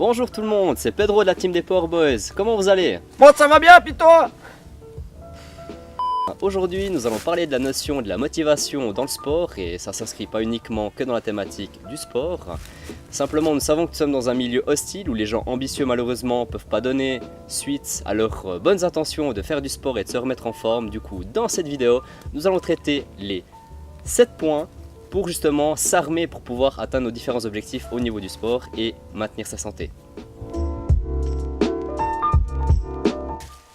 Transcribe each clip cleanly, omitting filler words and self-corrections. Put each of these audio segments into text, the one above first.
Bonjour tout le monde, c'est Pedro de la team des Power Boys. Comment vous allez? Bon, ça va bien, puis toi? Aujourd'hui, nous allons parler de la notion de la motivation dans le sport et ça s'inscrit pas uniquement que dans la thématique du sport. Simplement, nous savons que nous sommes dans un milieu hostile où les gens ambitieux malheureusement peuvent pas donner suite à leurs bonnes intentions de faire du sport et de se remettre en forme. Du coup, dans cette vidéo, nous allons traiter les 7 points pour justement s'armer pour pouvoir atteindre nos différents objectifs au niveau du sport et maintenir sa santé.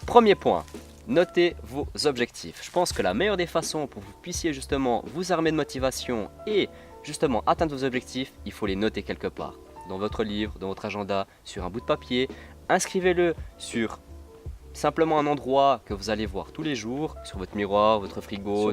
Premier point. Notez vos objectifs. Je pense que la meilleure des façons pour que vous puissiez justement vous armer de motivation et justement atteindre vos objectifs, il faut les noter quelque part. Dans votre livre, dans votre agenda, sur un bout de papier. Inscrivez-le sur simplement un endroit que vous allez voir tous les jours, sur votre miroir, votre frigo,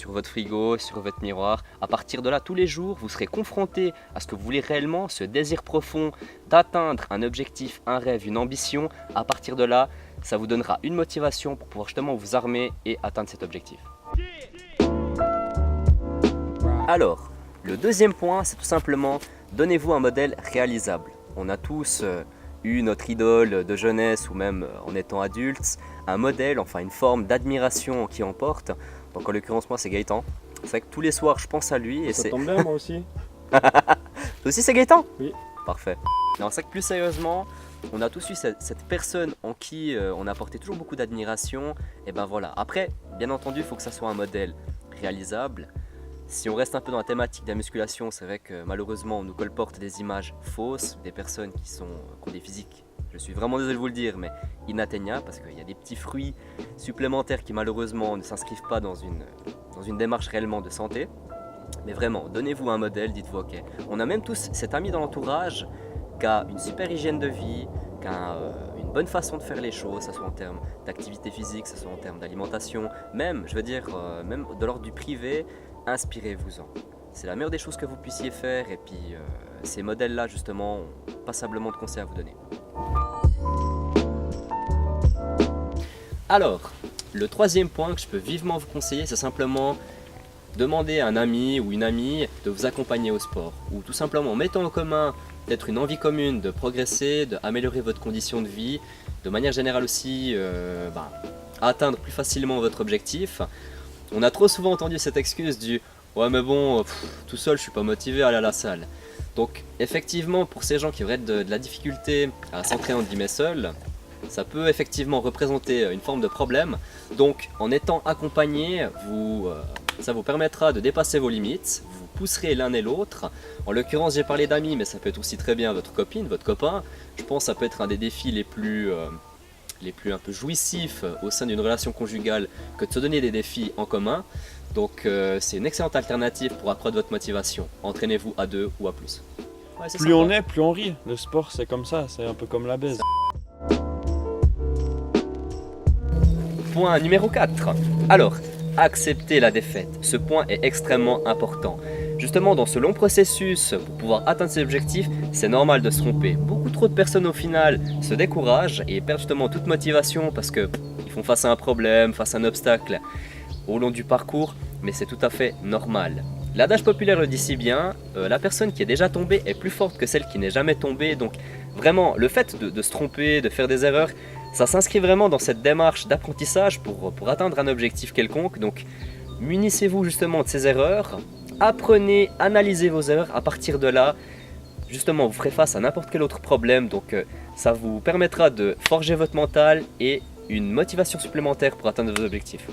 sur votre frigo, sur votre miroir. À partir de là, tous les jours, vous serez confronté à ce que vous voulez réellement, ce désir profond d'atteindre un objectif, un rêve, une ambition. À partir de là, ça vous donnera une motivation pour pouvoir justement vous armer et atteindre cet objectif. Alors, le deuxième point, c'est tout simplement, donnez-vous un modèle réalisable. On a tous eu notre idole de jeunesse ou même en étant adultes, un modèle, enfin une forme d'admiration qui emporte. Donc en l'occurrence, moi c'est Gaëtan. C'est vrai que tous les soirs je pense à lui et ça tombe bien, moi aussi. Toi aussi c'est Gaëtan? Oui. Parfait. Alors c'est vrai que plus sérieusement, on a tous eu cette personne en qui on a porté toujours beaucoup d'admiration. Et ben voilà. Après, bien entendu, il faut que ça soit un modèle réalisable. Si on reste un peu dans la thématique de la musculation, c'est vrai que malheureusement on nous colporte des images fausses, des personnes qui ont des physiques, je suis vraiment désolé de vous le dire, mais inatteignables, parce qu'il y a des petits fruits supplémentaires qui malheureusement ne s'inscrivent pas dans une démarche réellement de santé. Mais vraiment, donnez-vous un modèle, dites-vous ok. On a même tous cet ami dans l'entourage qui a une super hygiène de vie, qui a une bonne façon de faire les choses, que ce soit en termes d'activité physique, que ce soit en termes d'alimentation, même, je veux dire, même de l'ordre du privé. Inspirez-vous-en. C'est la meilleure des choses que vous puissiez faire et puis ces modèles-là justement ont passablement de conseils à vous donner. Alors, le troisième point que je peux vivement vous conseiller, c'est simplement demander à un ami ou une amie de vous accompagner au sport ou tout simplement mettons en commun peut-être une envie commune de progresser, d'améliorer votre condition de vie, de manière générale aussi atteindre plus facilement votre objectif. On a trop souvent entendu cette excuse du « ouais mais bon, tout seul je suis pas motivé à aller à la salle ». Donc effectivement pour ces gens qui auraient de la difficulté à s'entraîner en guillemets seuls, ça peut effectivement représenter une forme de problème. Donc en étant accompagné, ça vous permettra de dépasser vos limites, vous pousserez l'un et l'autre. En l'occurrence j'ai parlé d'amis mais ça peut être aussi très bien votre copine, votre copain. Je pense que ça peut être un des défis les plus un peu jouissifs au sein d'une relation conjugale que de se donner des défis en commun. Donc c'est une excellente alternative pour accroître votre motivation. Entraînez-vous à 2 ou à plus. Ouais, Plus on est, plus on rit. Le sport c'est comme ça, c'est un peu comme la baise. Point numéro 4. Alors, accepter la défaite. Ce point est extrêmement important. Justement, dans ce long processus, pour pouvoir atteindre ses objectifs, c'est normal de se tromper. Beaucoup trop de personnes au final se découragent et perdent justement toute motivation parce qu'ils font face à un problème, face à un obstacle au long du parcours, mais c'est tout à fait normal. L'adage populaire le dit si bien, la personne qui est déjà tombée est plus forte que celle qui n'est jamais tombée. Donc vraiment, le fait de se tromper, de faire des erreurs, ça s'inscrit vraiment dans cette démarche d'apprentissage pour atteindre un objectif quelconque. Donc munissez-vous justement de ces erreurs. Apprenez, analysez vos erreurs, à partir de là, justement vous ferez face à n'importe quel autre problème, donc ça vous permettra de forger votre mental et une motivation supplémentaire pour atteindre vos objectifs.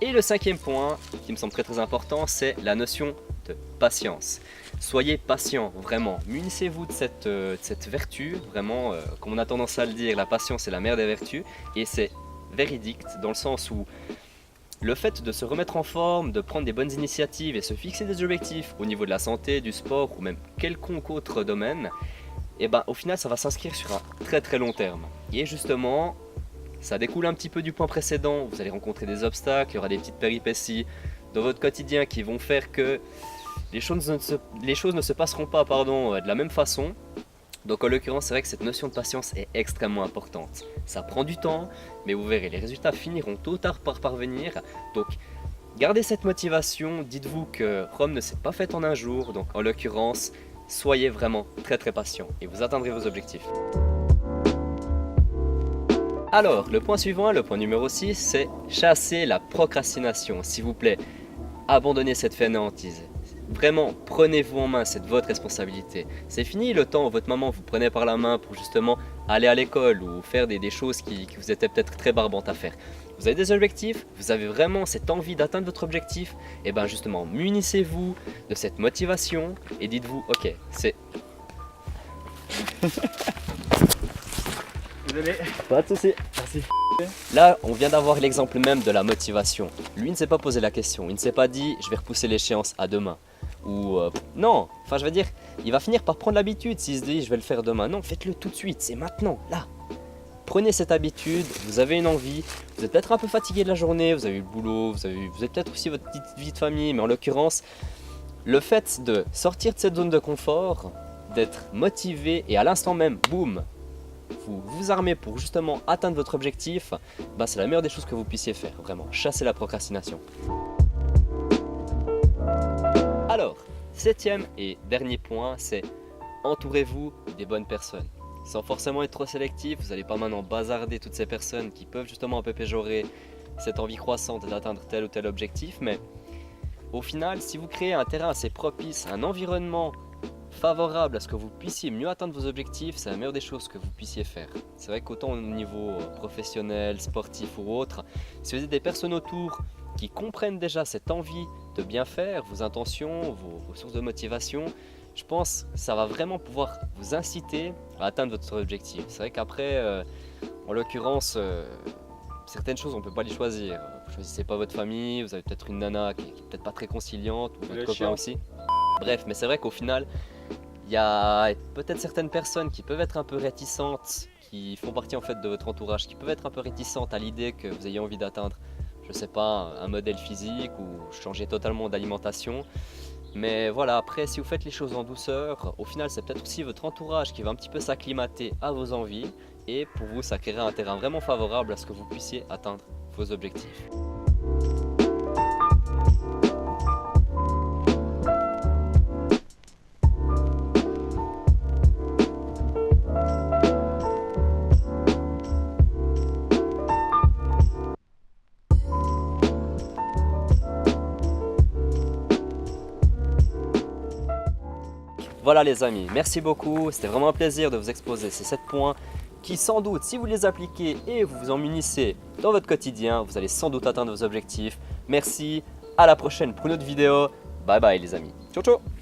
Et le cinquième point, qui me semble très important, c'est la notion de patience. Soyez patient, vraiment, munissez-vous de cette vertu, vraiment, comme on a tendance à le dire, la patience est la mère des vertus, et c'est véridique dans le sens où le fait de se remettre en forme, de prendre des bonnes initiatives et se fixer des objectifs au niveau de la santé, du sport ou même quelconque autre domaine, et ben au final ça va s'inscrire sur un très très long terme. Et justement, ça découle un petit peu du point précédent, vous allez rencontrer des obstacles, il y aura des petites péripéties dans votre quotidien qui vont faire que les choses ne se passeront pas de la même façon. Donc en l'occurrence, c'est vrai que cette notion de patience est extrêmement importante. Ça prend du temps, mais vous verrez, les résultats finiront tôt ou tard par parvenir. Donc Gardez cette motivation, dites-vous que Rome ne s'est pas faite en un jour, donc en l'occurrence, soyez vraiment très patient et vous atteindrez vos objectifs. Alors, le point suivant, le point numéro 6, c'est chasser la procrastination. S'il vous plaît, abandonnez cette fainéantise. Vraiment, prenez-vous en main, c'est de votre responsabilité. C'est fini le temps où votre maman vous prenait par la main pour justement aller à l'école ou faire des choses qui vous étaient peut-être très barbantes à faire. Vous avez des objectifs, vous avez vraiment cette envie d'atteindre votre objectif, et bien justement, munissez-vous de cette motivation et dites-vous, ok, c'est... Désolé. Pas de soucis. Merci. Là, on vient d'avoir l'exemple même de la motivation. Lui ne s'est pas posé la question, il ne s'est pas dit je vais repousser l'échéance à demain. Ou non, enfin je veux dire, il va finir par prendre l'habitude s'il se dit je vais le faire demain. Non, faites-le tout de suite, c'est maintenant, là. Prenez cette habitude, vous avez une envie, vous êtes peut-être un peu fatigué de la journée, vous avez eu le boulot, vous avez peut-être aussi votre petite vie de famille, mais en l'occurrence, le fait de sortir de cette zone de confort, d'être motivé et à l'instant même, boum, vous armez pour justement atteindre votre objectif, bah c'est la meilleure des choses que vous puissiez faire, vraiment, chasser la procrastination. Alors, 7e et dernier point, c'est entourez-vous des bonnes personnes. Sans forcément être trop sélectif, vous n'allez pas maintenant bazarder toutes ces personnes qui peuvent justement un peu péjorer cette envie croissante d'atteindre tel ou tel objectif, mais au final, si vous créez un terrain assez propice, un environnement favorable à ce que vous puissiez mieux atteindre vos objectifs, c'est la meilleure des choses que vous puissiez faire. C'est vrai qu'autant au niveau professionnel, sportif ou autre, si vous avez des personnes autour qui comprennent déjà cette envie de bien faire, vos intentions, vos sources de motivation, je pense que ça va vraiment pouvoir vous inciter à atteindre votre objectif. C'est vrai qu'après, en l'occurrence, certaines choses on ne peut pas les choisir. Vous ne choisissez pas votre famille, vous avez peut-être une nana qui est peut-être pas très conciliante, ou votre copain aussi. Bref, mais c'est vrai qu'au final, il y a peut-être certaines personnes qui peuvent être un peu réticentes, qui font partie en fait de votre entourage, qui peuvent être un peu réticentes à l'idée que vous ayez envie d'atteindre, je sais pas, un modèle physique ou changer totalement d'alimentation. Mais voilà, après, si vous faites les choses en douceur, au final, c'est peut-être aussi votre entourage qui va un petit peu s'acclimater à vos envies. Et pour vous, ça créera un terrain vraiment favorable à ce que vous puissiez atteindre vos objectifs. Voilà les amis, merci beaucoup, c'était vraiment un plaisir de vous exposer ces 7 points qui sans doute, si vous les appliquez et vous vous en munissez dans votre quotidien, vous allez sans doute atteindre vos objectifs. Merci, à la prochaine pour une autre vidéo, bye bye les amis, ciao ciao.